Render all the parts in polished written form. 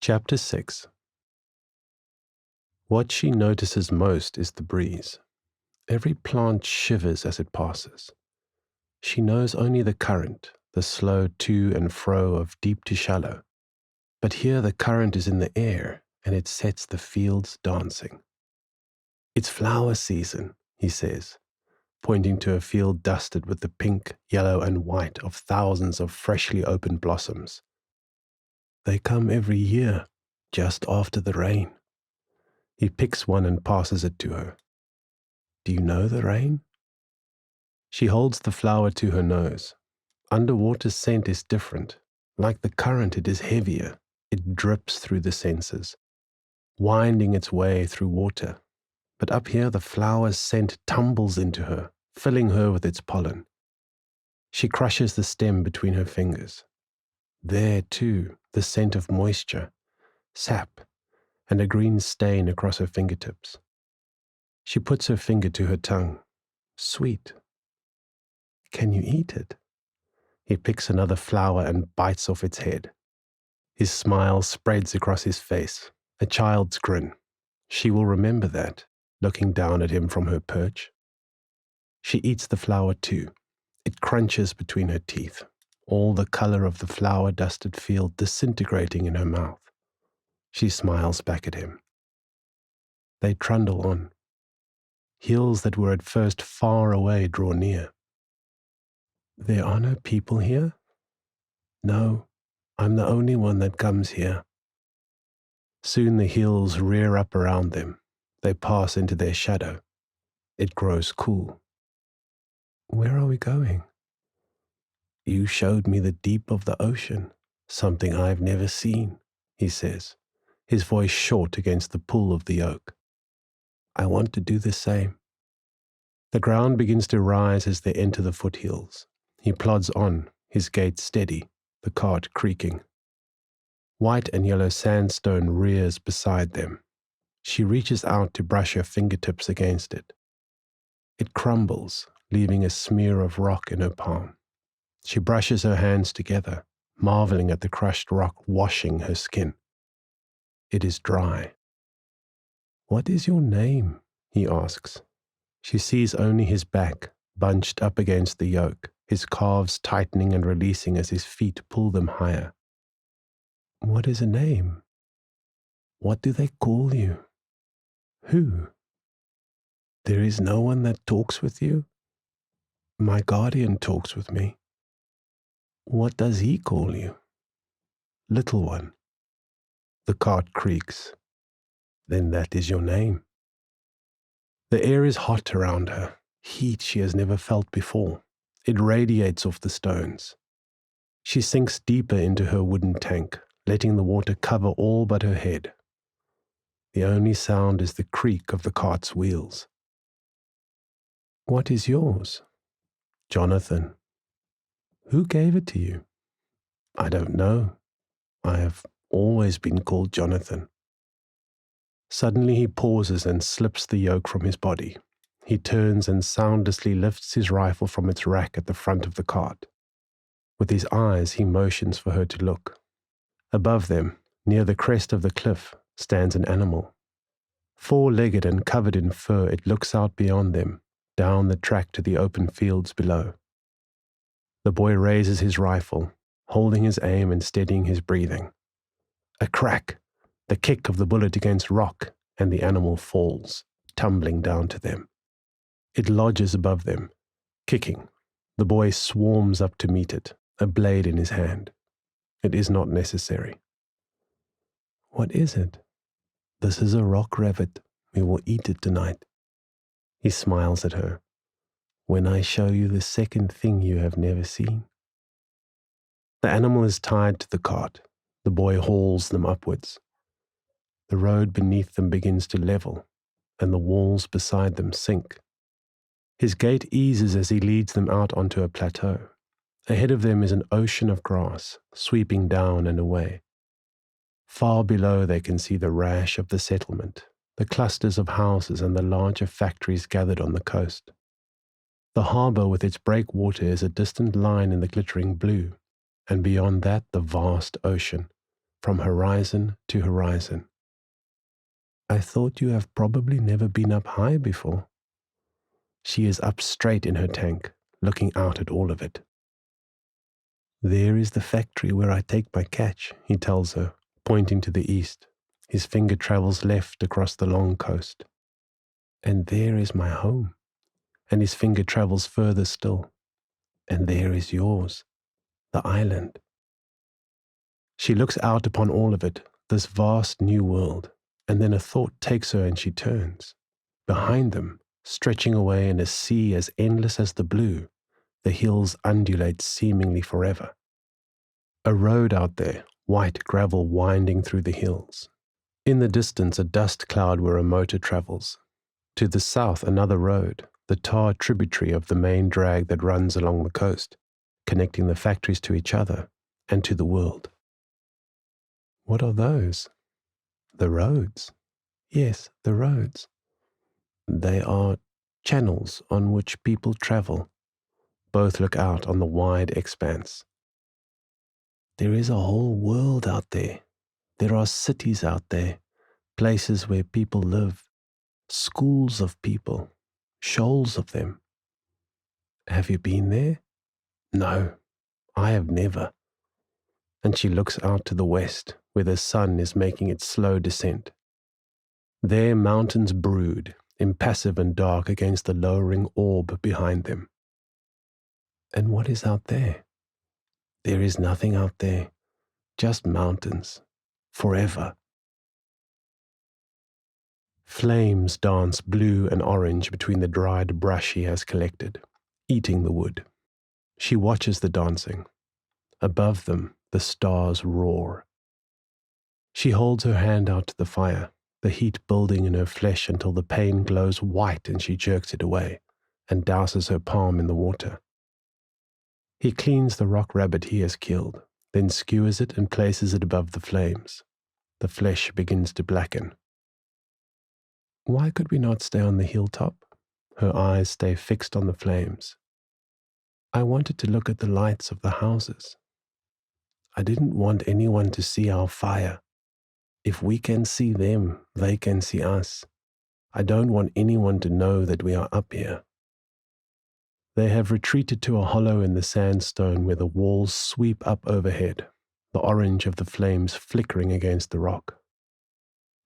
Chapter 6. What she notices most is the breeze. Every plant shivers as it passes. She knows only the current, the slow to and fro of deep to shallow. But here the current is in the air, and it sets the fields dancing. "It's flower season," he says, pointing to a field dusted with the pink, yellow, and white of thousands of freshly opened blossoms. "They come every year, just after the rain." He picks one and passes it to her. "Do you know the rain?" She holds the flower to her nose. Underwater's scent is different. Like the current, it is heavier. It drips through the senses, winding its way through water. But up here, the flower's scent tumbles into her, filling her with its pollen. She crushes the stem between her fingers. There, too, the scent of moisture, sap, and a green stain across her fingertips. She puts her finger to her tongue. Sweet. "Can you eat it?" He picks another flower and bites off its head. His smile spreads across his face, a child's grin. She will remember that, looking down at him from her perch. She eats the flower too. It crunches between her teeth, all the color of the flower-dusted field disintegrating in her mouth. She smiles back at him. They trundle on. Hills that were at first far away draw near. "There are no people here?" "No, I'm the only one that comes here." Soon the hills rear up around them. They pass into their shadow. It grows cool. "Where are we going?" "You showed me the deep of the ocean, something I've never seen," he says, his voice short against the pull of the oak. "I want to do the same." The ground begins to rise as they enter the foothills. He plods on, his gait steady, the cart creaking. White and yellow sandstone rears beside them. She reaches out to brush her fingertips against it. It crumbles, leaving a smear of rock in her palm. She brushes her hands together, marveling at the crushed rock washing her skin. It is dry. "What is your name?" he asks. She sees only his back, bunched up against the yoke, his calves tightening and releasing as his feet pull them higher. "What is a name?" "What do they call you?" "Who?" "There is no one that talks with you?" "My guardian talks with me." "What does he call you?" "Little one." The cart creaks. "Then that is your name." The air is hot around her, heat she has never felt before. It radiates off the stones. She sinks deeper into her wooden tank, letting the water cover all but her head. The only sound is the creak of the cart's wheels. "What is yours?" "Jonathan." "Who gave it to you?" "I don't know. I have always been called Jonathan." Suddenly he pauses and slips the yoke from his body. He turns and soundlessly lifts his rifle from its rack at the front of the cart. With his eyes, he motions for her to look. Above them, near the crest of the cliff, stands an animal. Four-legged and covered in fur, it looks out beyond them, down the track to the open fields below. The boy raises his rifle, holding his aim and steadying his breathing. A crack, the kick of the bullet against rock, and the animal falls, tumbling down to them. It lodges above them, kicking. The boy swarms up to meet it, a blade in his hand. It is not necessary. "What is it?" "This is a rock rabbit. We will eat it tonight." He smiles at her. "When I show you the second thing you have never seen." The animal is tied to the cart. The boy hauls them upwards. The road beneath them begins to level, and the walls beside them sink. His gait eases as he leads them out onto a plateau. Ahead of them is an ocean of grass, sweeping down and away. Far below they can see the rash of the settlement, the clusters of houses and the larger factories gathered on the coast. The harbour with its breakwater is a distant line in the glittering blue, and beyond that the vast ocean, from horizon to horizon. I thought you have probably never been up high before. She is up straight in her tank, looking out at all of it. There is the factory where I take my catch, he tells her, pointing to the east. His finger travels left across the long coast. And there is my home. And his finger travels further still. And there is yours, the island. She looks out upon all of it, this vast new world, and then a thought takes her and she turns. Behind them, stretching away in a sea as endless as the blue, the hills undulate seemingly forever. A road out there, white gravel winding through the hills. In the distance, a dust cloud where a motor travels. To the south, another road, the tar tributary of the main drag that runs along the coast, connecting the factories to each other and to the world. What are those? The roads. Yes, the roads. They are channels on which people travel. Both look out on the wide expanse. There is a whole world out there. There are cities out there, places where people live, schools of people, shoals of them. Have you been there? No, I have never. And she looks out to the west, where the sun is making its slow descent. There mountains brood, impassive and dark against the lowering orb behind them. And what is out there? There is nothing out there, just mountains, forever. Flames dance blue and orange between the dried brush he has collected, eating the wood. She watches the dancing. Above them, the stars roar. She holds her hand out to the fire, the heat building in her flesh until the pain glows white and she jerks it away and douses her palm in the water. He cleans the rock rabbit he has killed, then skewers it and places it above the flames. The flesh begins to blacken. Why could we not stay on the hilltop? Her eyes stay fixed on the flames. I wanted to look at the lights of the houses. I didn't want anyone to see our fire. If we can see them, they can see us. I don't want anyone to know that we are up here. They have retreated to a hollow in the sandstone where the walls sweep up overhead, the orange of the flames flickering against the rock.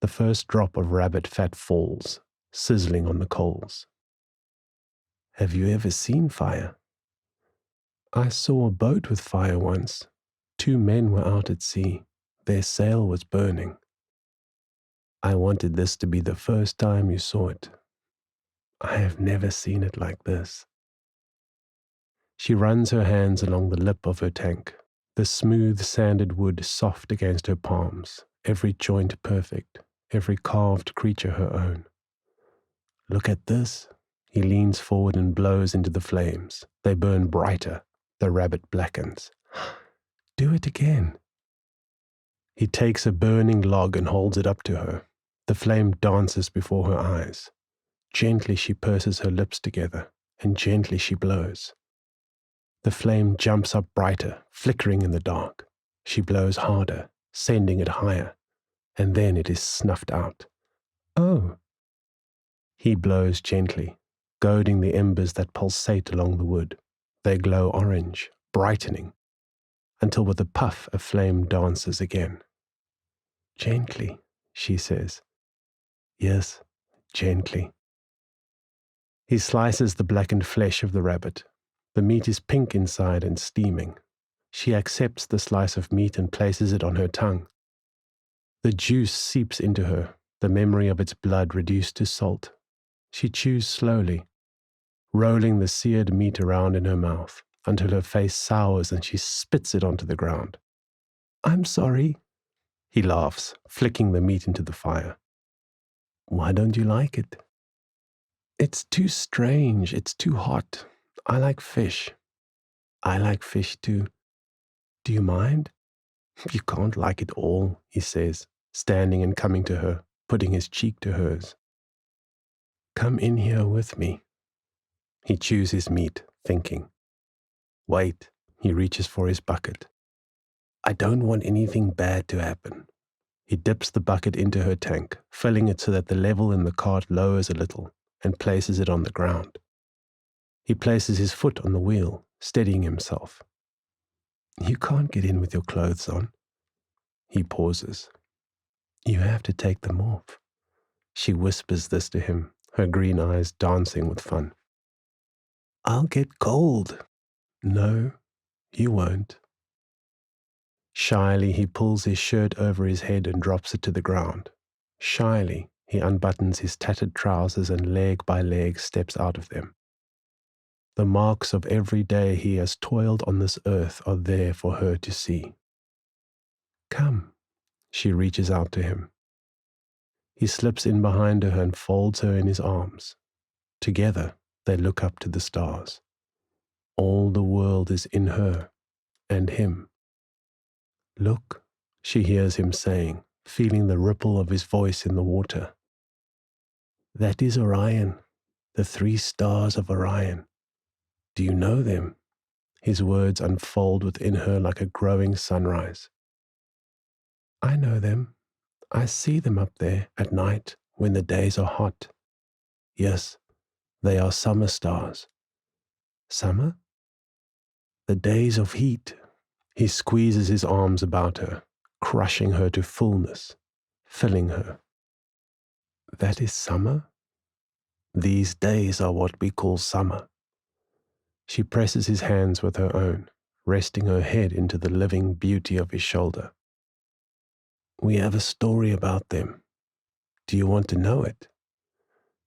The first drop of rabbit fat falls, sizzling on the coals. Have you ever seen fire? I saw a boat with fire once. 2 men were out at sea. Their sail was burning. I wanted this to be the first time you saw it. I have never seen it like this. She runs her hands along the lip of her tank, the smooth sanded wood soft against her palms, every joint perfect, every carved creature her own. Look at this. He leans forward and blows into the flames. They burn brighter. The rabbit blackens. Do it again. He takes a burning log and holds it up to her. The flame dances before her eyes. Gently she purses her lips together, and gently she blows. The flame jumps up brighter, flickering in the dark. She blows harder, sending it higher, and then it is snuffed out. Oh! He blows gently, goading the embers that pulsate along the wood. They glow orange, brightening, until with a puff a flame dances again. Gently, she says. Yes, gently. He slices the blackened flesh of the rabbit. The meat is pink inside and steaming. She accepts the slice of meat and places it on her tongue. The juice seeps into her, the memory of its blood reduced to salt. She chews slowly, rolling the seared meat around in her mouth until her face sours and she spits it onto the ground. I'm sorry. He laughs, flicking the meat into the fire. Why don't you like it? It's too strange. It's too hot. I like fish. I like fish too. Do you mind? You can't like it all, he says, standing and coming to her, putting his cheek to hers. Come in here with me. He chews his meat, thinking. Wait, he reaches for his bucket. I don't want anything bad to happen. He dips the bucket into her tank, filling it so that the level in the cart lowers a little, and places it on the ground. He places his foot on the wheel, steadying himself. You can't get in with your clothes on. He pauses. You have to take them off. She whispers this to him, her green eyes dancing with fun. I'll get cold. No, you won't. Shyly, he pulls his shirt over his head and drops it to the ground. Shyly, he unbuttons his tattered trousers and leg by leg steps out of them. The marks of every day he has toiled on this earth are there for her to see. Come, she reaches out to him. He slips in behind her and folds her in his arms. Together, they look up to the stars. All the world is in her and him. Look, she hears him saying, feeling the ripple of his voice in the water. That is Orion, the 3 stars of Orion. Do you know them? His words unfold within her like a growing sunrise. I know them. I see them up there at night when the days are hot. Yes, they are summer stars. Summer? The days of heat. He squeezes his arms about her, crushing her to fullness, filling her. That is summer? These days are what we call summer. She presses his hands with her own, resting her head into the living beauty of his shoulder. We have a story about them. Do you want to know it?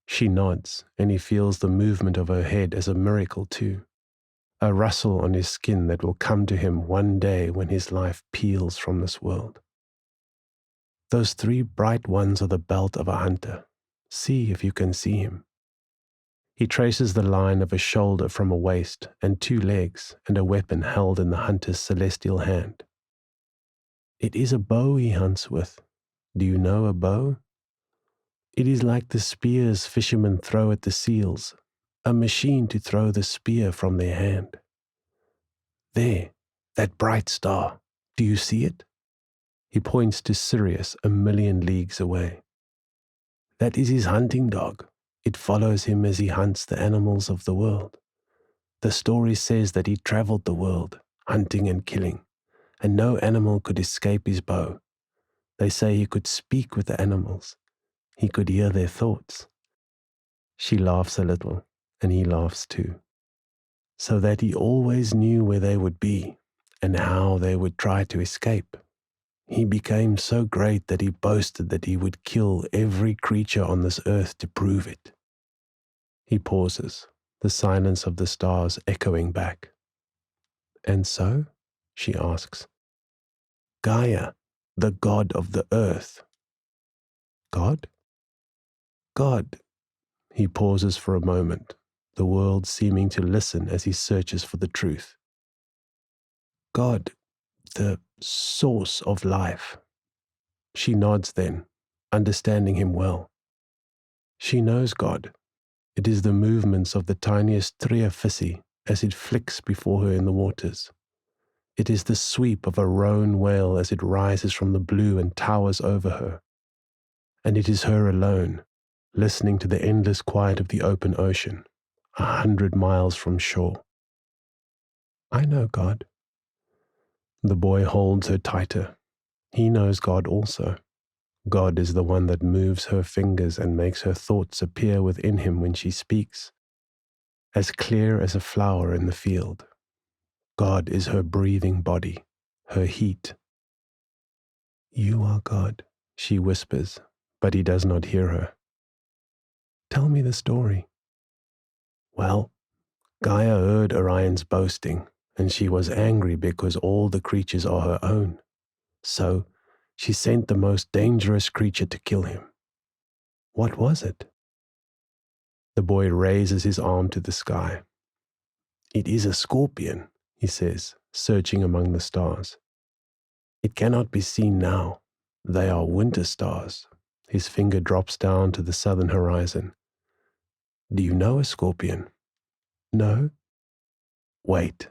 She nods, and he feels the movement of her head as a miracle too, a rustle on his skin that will come to him one day when his life peels from this world. Those 3 bright ones are the belt of a hunter. See if you can see him. He traces the line of a shoulder from a waist and 2 legs and a weapon held in the hunter's celestial hand. It is a bow he hunts with. Do you know a bow? It is like the spears fishermen throw at the seals, a machine to throw the spear from their hand. There, that bright star. Do you see it? He points to Sirius 1,000,000 leagues away. That is his hunting dog. It follows him as he hunts the animals of the world. The story says that he traveled the world, hunting and killing, and no animal could escape his bow. They say he could speak with the animals. He could hear their thoughts. She laughs a little, and he laughs too. So that he always knew where they would be and how they would try to escape. He became so great that he boasted that he would kill every creature on this earth to prove it. He pauses, the silence of the stars echoing back. And so? She asks. Gaia, the god of the earth. God? God. He pauses for a moment, the world seeming to listen as he searches for the truth. God, the source of life. She nods then, understanding him well. She knows God. It is the movements of the tiniest Triaphysi as it flicks before her in the waters. It is the sweep of a roan whale as it rises from the blue and towers over her. And it is her alone, listening to the endless quiet of the open ocean, 100 miles from shore. I know God. The boy holds her tighter. He knows God also. God is the one that moves her fingers and makes her thoughts appear within him when she speaks, as clear as a flower in the field. God is her breathing body, her heat. You are God, she whispers, but he does not hear her. Tell me the story. Well, Gaia heard Orion's boasting, and she was angry because all the creatures are her own. So she sent the most dangerous creature to kill him. What was it? The boy raises his arm to the sky. It is a scorpion, he says, searching among the stars. It cannot be seen now. They are winter stars. His finger drops down to the southern horizon. Do you know a scorpion? No? Wait.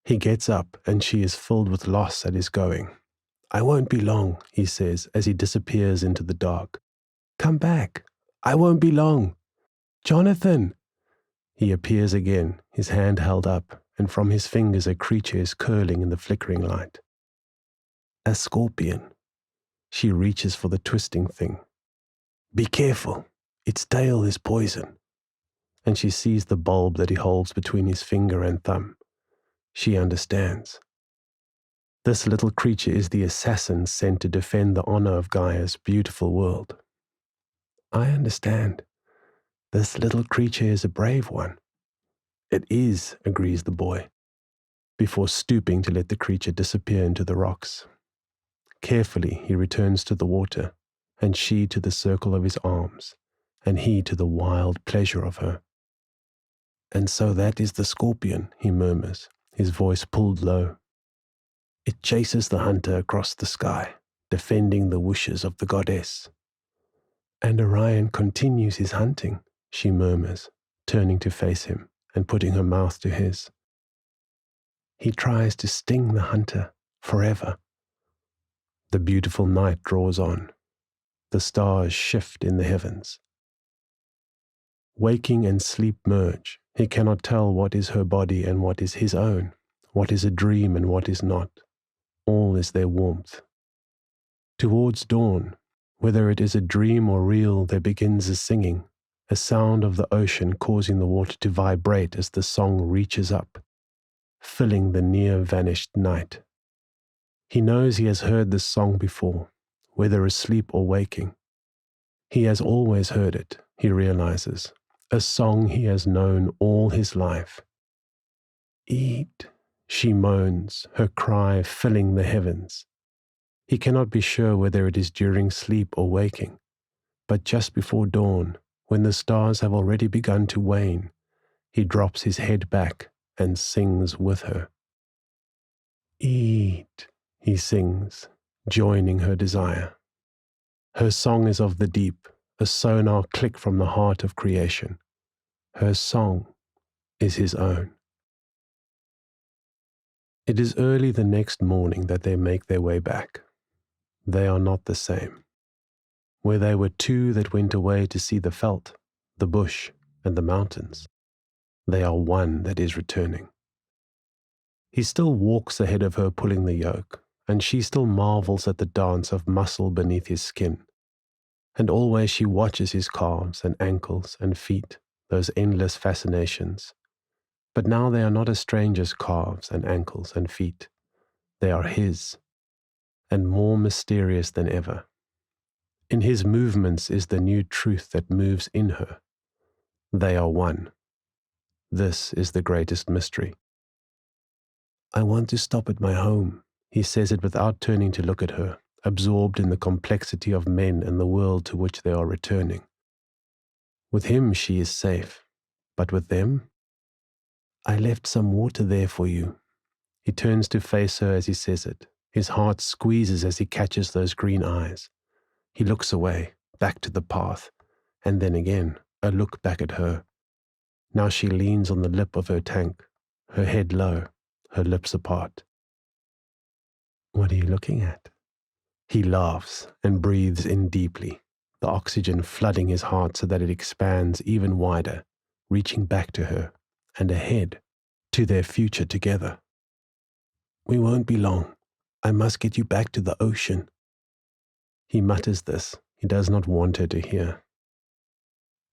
He gets up, and she is filled with loss at his going. "I won't be long," he says as he disappears into the dark. "Come back. I won't be long. Jonathan!" He appears again, his hand held up, and from his fingers a creature is curling in the flickering light. A scorpion. She reaches for the twisting thing. "Be careful. Its tail is poison." And she sees the bulb that he holds between his finger and thumb. She understands. This little creature is the assassin sent to defend the honor of Gaia's beautiful world. "I understand. This little creature is a brave one." "It is," agrees the boy, before stooping to let the creature disappear into the rocks. Carefully he returns to the water, and she to the circle of his arms, and he to the wild pleasure of her. "And so that is the scorpion," he murmurs, his voice pulled low. "It chases the hunter across the sky, defending the wishes of the goddess." "And Orion continues his hunting," she murmurs, turning to face him and putting her mouth to his. "He tries to sting the hunter forever." The beautiful night draws on. The stars shift in the heavens. Waking and sleep merge. He cannot tell what is her body and what is his own, what is a dream and what is not. All is their warmth. Towards dawn, whether it is a dream or real, there begins a singing, a sound of the ocean causing the water to vibrate as the song reaches up, filling the near-vanished night. He knows he has heard this song before, whether asleep or waking. He has always heard it, he realizes, a song he has known all his life. "Eat," she moans, her cry filling the heavens. He cannot be sure whether it is during sleep or waking, but just before dawn, when the stars have already begun to wane, he drops his head back and sings with her. "Eat," he sings, joining her desire. Her song is of the deep, a sonar click from the heart of creation. Her song is his own. It is early the next morning that they make their way back. They are not the same. Where they were two that went away to see the veld, the bush, and the mountains, they are one that is returning. He still walks ahead of her pulling the yoke, and she still marvels at the dance of muscle beneath his skin. And always she watches his calves and ankles and feet, those endless fascinations. But now they are not a stranger's calves and ankles and feet. They are his, and more mysterious than ever. In his movements is the new truth that moves in her. They are one. This is the greatest mystery. "I want to stop at my home," he says it without turning to look at her, absorbed in the complexity of men and the world to which they are returning. With him she is safe, but with them? "I left some water there for you." He turns to face her as he says it. His heart squeezes as he catches those green eyes. He looks away, back to the path, and then again, a look back at her. Now she leans on the lip of her tank, her head low, her lips apart. "What are you looking at?" He laughs and breathes in deeply, the oxygen flooding his heart so that it expands even wider, reaching back to her and ahead to their future together. "We won't be long. I must get you back to the ocean." He mutters this. He does not want her to hear.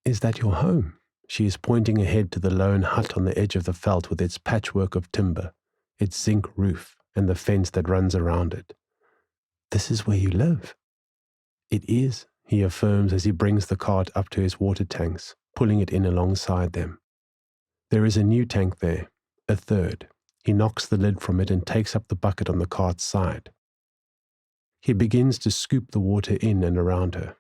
"Is that your home?" She is pointing ahead to the lone hut on the edge of the veld with its patchwork of timber, its zinc roof, and the fence that runs around it. "This is where you live." "It is," he affirms as he brings the cart up to his water tanks, pulling it in alongside them. There is a new tank there, a third. He knocks the lid from it and takes up the bucket on the cart's side. He begins to scoop the water in and around her,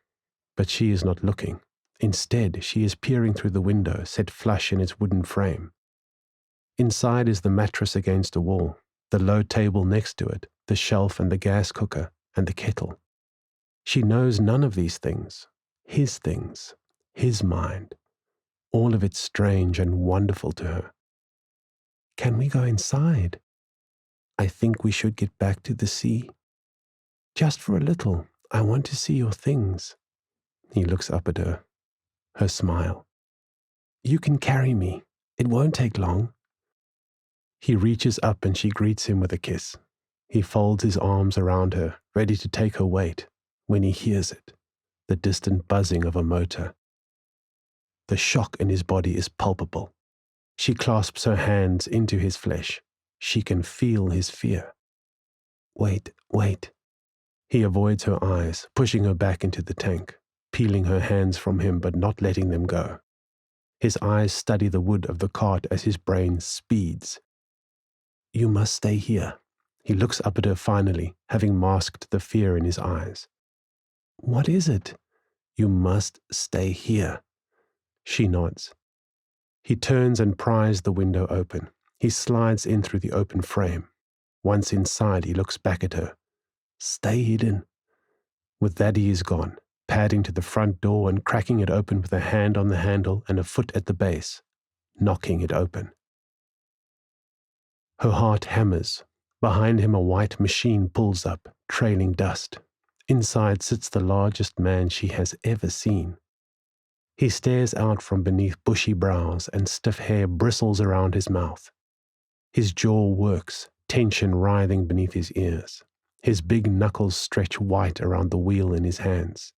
but she is not looking. Instead, she is peering through the window, set flush in its wooden frame. Inside is the mattress against a wall, the low table next to it, the shelf and the gas cooker, and the kettle. She knows none of these things, his mind, all of it strange and wonderful to her. "Can we go inside?" I think we should get back to the sea. Just for a little. I want to see your things. He looks up at her. Her smile. You can carry me. It won't take long. He reaches up and she greets him with a kiss. He folds his arms around her, ready to take her weight, when he hears it, the distant buzzing of a motor. The shock in his body is palpable. She clasps her hands into his flesh. She can feel his fear. Wait, wait. He avoids her eyes, pushing her back into the tank, peeling her hands from him but not letting them go. His eyes study the wood of the cart as his brain speeds. You must stay here. He looks up at her finally, having masked the fear in his eyes. What is it? You must stay here. She nods. He turns and pries the window open. He slides in through the open frame. Once inside, he looks back at her. Stay hidden. With that, he is gone, padding to the front door and cracking it open with a hand on the handle and a foot at the base, knocking it open. Her heart hammers. Behind him, a white machine pulls up, trailing dust. Inside sits the largest man she has ever seen. He stares out from beneath bushy brows and stiff hair bristles around his mouth. His jaw works, tension writhing beneath his ears. His big knuckles stretch white around the wheel in his hands.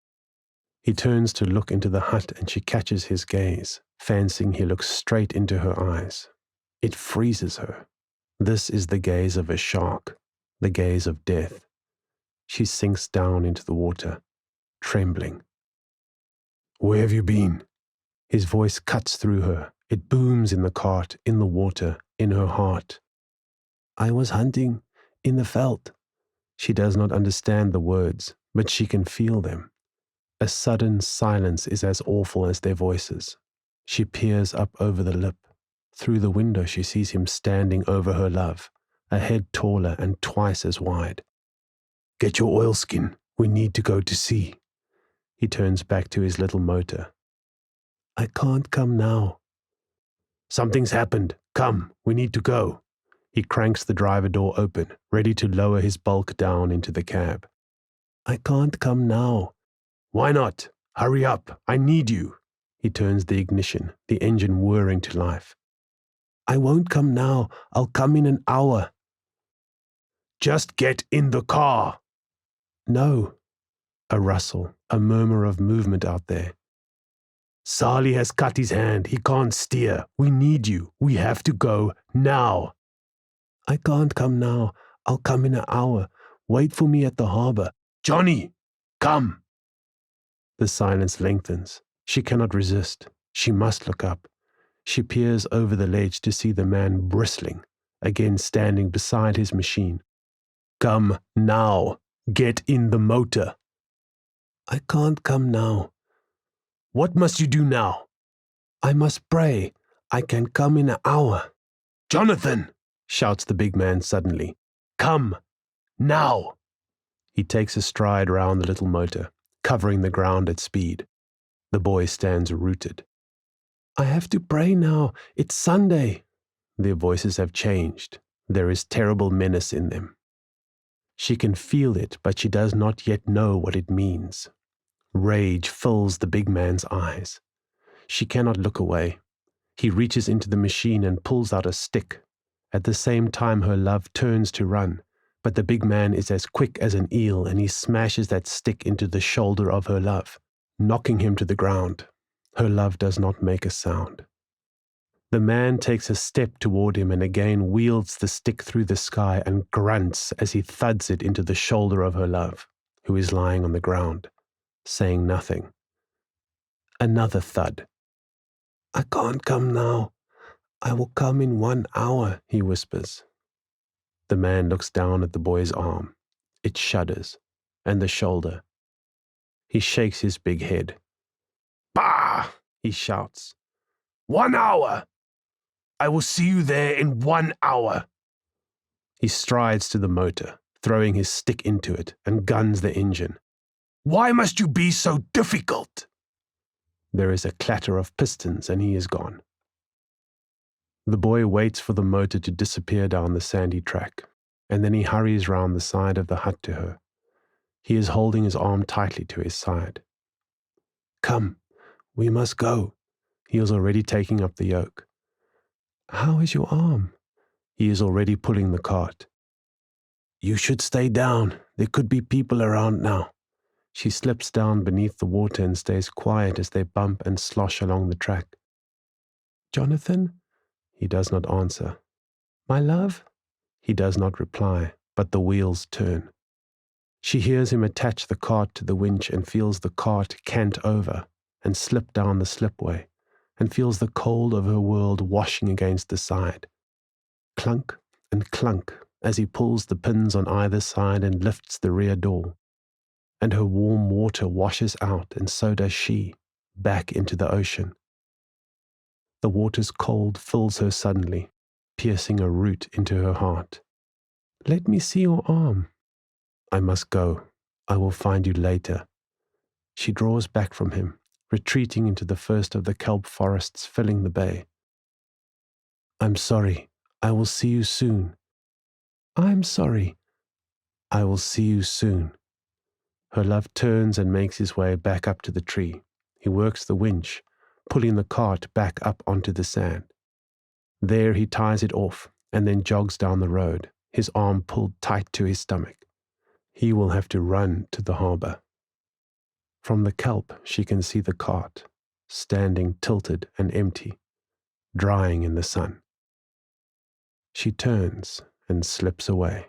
He turns to look into the hut and she catches his gaze, fancying he looks straight into her eyes. It freezes her. This is the gaze of a shark, the gaze of death. She sinks down into the water, trembling. Where have you been? His voice cuts through her. It booms in the cart, in the water, in her heart. I was hunting in the veld. She does not understand the words, but she can feel them. A sudden silence is as awful as their voices. She peers up over the lip. Through the window she sees him standing over her love, a head taller and twice as wide. Get your oilskin. We need to go to sea. He turns back to his little motor. I can't come now. Something's happened. Come, we need to go. He cranks the driver door open, ready to lower his bulk down into the cab. I can't come now. Why not? Hurry up. I need you. He turns the ignition, the engine whirring to life. I won't come now. I'll come in an hour. Just get in the car. No. A rustle, a murmur of movement out there. Sally has cut his hand. He can't steer. We need you. We have to go now. I can't come now. I'll come in an hour. Wait for me at the harbor. Johnny, come. The silence lengthens. She cannot resist. She must look up. She peers over the ledge to see the man bristling, again standing beside his machine. Come now. Get in the motor. I can't come now. What must you do now? I must pray. I can come in an hour. Jonathan, shouts the big man suddenly. Come, now. He takes a stride round the little motor, covering the ground at speed. The boy stands rooted. I have to pray now. It's Sunday. Their voices have changed. There is terrible menace in them. She can feel it, but she does not yet know what it means. Rage fills the big man's eyes. She cannot look away. He reaches into the machine and pulls out a stick. At the same time, her love turns to run, but the big man is as quick as an eel and he smashes that stick into the shoulder of her love, knocking him to the ground. Her love does not make a sound. The man takes a step toward him and again wields the stick through the sky and grunts as he thuds it into the shoulder of her love, who is lying on the ground, saying nothing. Another thud. I can't come now. I will come in 1 hour, he whispers. The man looks down at the boy's arm. It shudders, and the shoulder. He shakes his big head. Bah! He shouts. 1 hour! I will see you there in 1 hour. He strides to the motor, throwing his stick into it, and guns the engine. Why must you be so difficult? There is a clatter of pistons, and he is gone. The boy waits for the motor to disappear down the sandy track. and then he hurries round the side of the hut to her. He is holding his arm tightly to his side. "Come, we must go." He is already taking up the yoke. "How is your arm?" He is already pulling the cart. "You should stay down. There could be people around now." She slips down beneath the water and stays quiet as they bump and slosh along the track. "Jonathan?" He does not answer. "My love?" He does not reply, but the wheels turn. She hears him attach the cart to the winch and feels the cart cant over and slip down the slipway, and feels the cold of her world washing against the side. Clunk and clunk as he pulls the pins on either side and lifts the rear door. And her warm water washes out, and so does she, back into the ocean. The water's cold fills her suddenly, piercing a root into her heart. "Let me see your arm." "I must go. I will find you later." She draws back from him, retreating into the first of the kelp forests filling the bay. "I'm sorry. I will see you soon." "I'm sorry." "I will see you soon." Her love turns and makes his way back up to the tree. He works the winch, pulling the cart back up onto the sand. There he ties it off and then jogs down the road, his arm pulled tight to his stomach. He will have to run to the harbor. From the kelp she can see the cart, standing tilted and empty, drying in the sun. She turns and slips away.